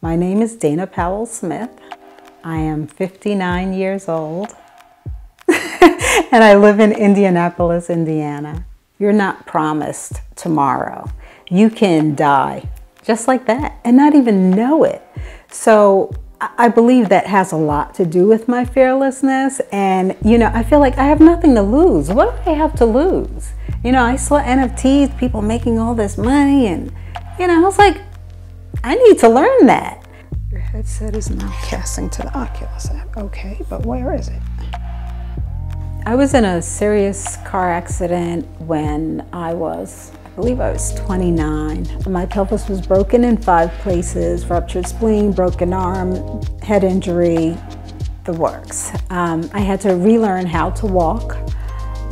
My name is Dana Powell-Smith. I am 59 years old and I live in Indianapolis, Indiana. You're not promised tomorrow. You can die just like that and not even know it. So I believe that has a lot to do with my fearlessness. And, I feel like I have nothing to lose. What do I have to lose? I saw NFTs, people making all this money, and, I was like, I need to learn that. Your headset is now casting to the Oculus app. Okay, but where is it? I was in a serious car accident when I believe I was 29. My pelvis was broken in 5 places, ruptured spleen, broken arm, head injury, the works. I had to relearn how to walk.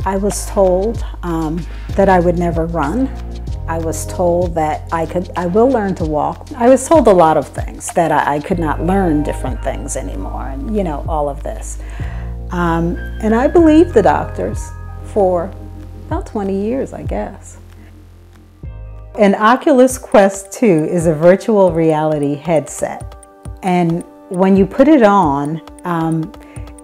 I was told that I would never run. I was told that I will learn to walk. I was told a lot of things, that I could not learn different things anymore, and all of this. And I believed the doctors for about 20 years, I guess. An Oculus Quest 2 is a virtual reality headset. And when you put it on,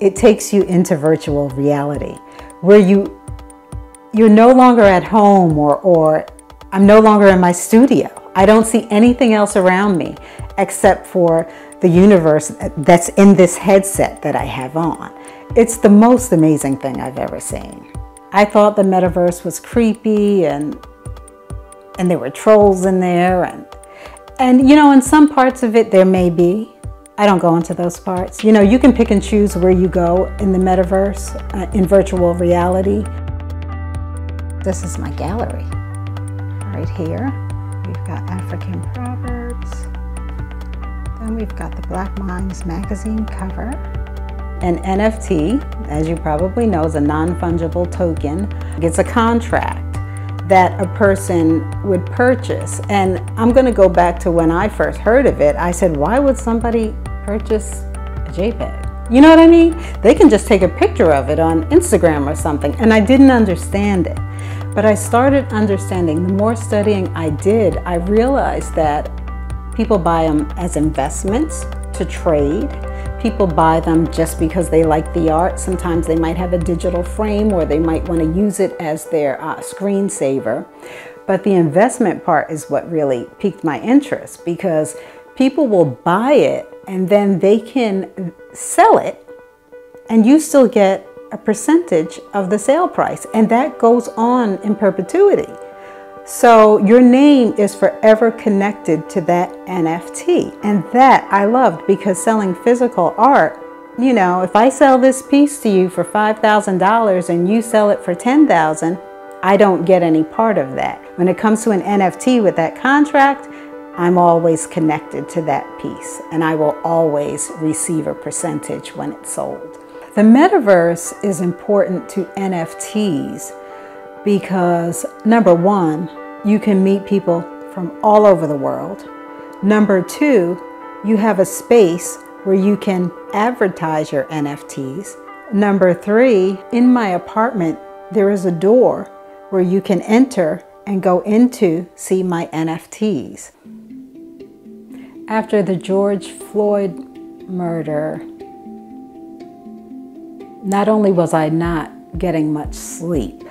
it takes you into virtual reality, where you're no longer at home or I'm no longer in my studio. I don't see anything else around me except for the universe that's in this headset that I have on. It's the most amazing thing I've ever seen. I thought the metaverse was creepy and there were trolls in there and in some parts of it there may be. I don't go into those parts. You can pick and choose where you go in the metaverse, in virtual reality. This is my gallery. Right here, we've got African Proverbs. Then we've got the Black Minds magazine cover. An NFT, as you probably know, is a non-fungible token. It's a contract that a person would purchase. And I'm going to go back to when I first heard of it. I said, why would somebody purchase a JPEG? You know what I mean? They can just take a picture of it on Instagram or something. And I didn't understand it. But I started understanding. The more studying I did, I realized that people buy them as investments to trade. People buy them just because they like the art. Sometimes they might have a digital frame or they might want to use it as their screensaver. But the investment part is what really piqued my interest, because people will buy it and then they can sell it and you still get a percentage of the sale price, and that goes on in perpetuity. So your name is forever connected to that NFT, and that I loved, because selling physical art, if I sell this piece to you for $5,000 and you sell it for $10,000, I don't get any part of that. When it comes to an NFT with that contract, I'm always connected to that piece, and I will always receive a percentage when it's sold. The metaverse is important to NFTs because, number one, you can meet people from all over the world. Number two, you have a space where you can advertise your NFTs. Number three, in my apartment, there is a door where you can enter and go into see my NFTs. After the George Floyd murder, not only was I not getting much sleep,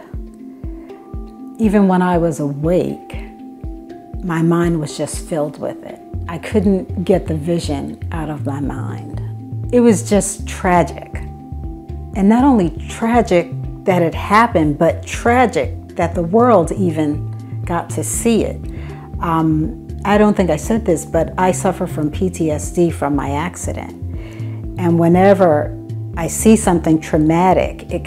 even when I was awake, my mind was just filled with it. I couldn't get the vision out of my mind. It was just tragic. And not only tragic that it happened, but tragic that the world even got to see it. I don't think I said this, but I suffer from PTSD from my accident. And whenever I see something traumatic, it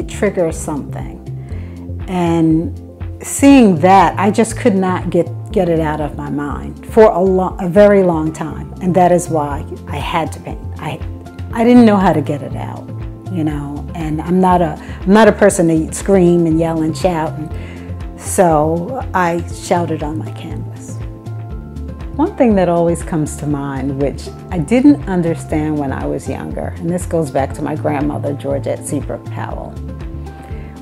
triggers something. And seeing that, I just could not get it out of my mind for a very long time. And that is why I had to paint. I didn't know how to get it out, and I'm not a person to scream and yell and shout. And so I shouted on my canvas. One thing that always comes to mind, which I didn't understand when I was younger, and this goes back to my grandmother, Georgette Seabrook Powell.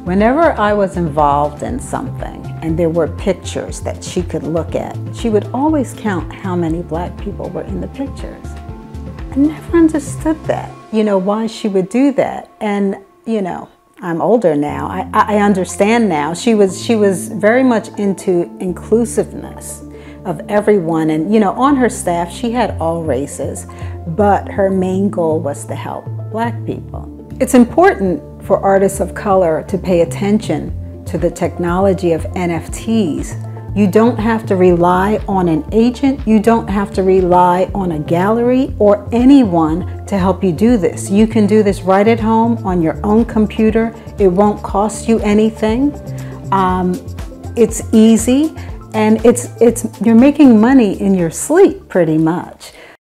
Whenever I was involved in something and there were pictures that she could look at. She would always count how many Black people were in the pictures. I never understood that, you know, why she would do that. And, you know, I'm older now. I understand now. She was very much into inclusiveness of everyone. And, you know, on her staff, she had all races, but her main goal was to help Black people. It's important for artists of color to pay attention to the technology of NFTs. You don't have to rely on an agent. You don't have to rely on a gallery or anyone to help you do this. You can do this right at home on your own computer. It won't cost you anything. It's easy, and you're making money in your sleep pretty much.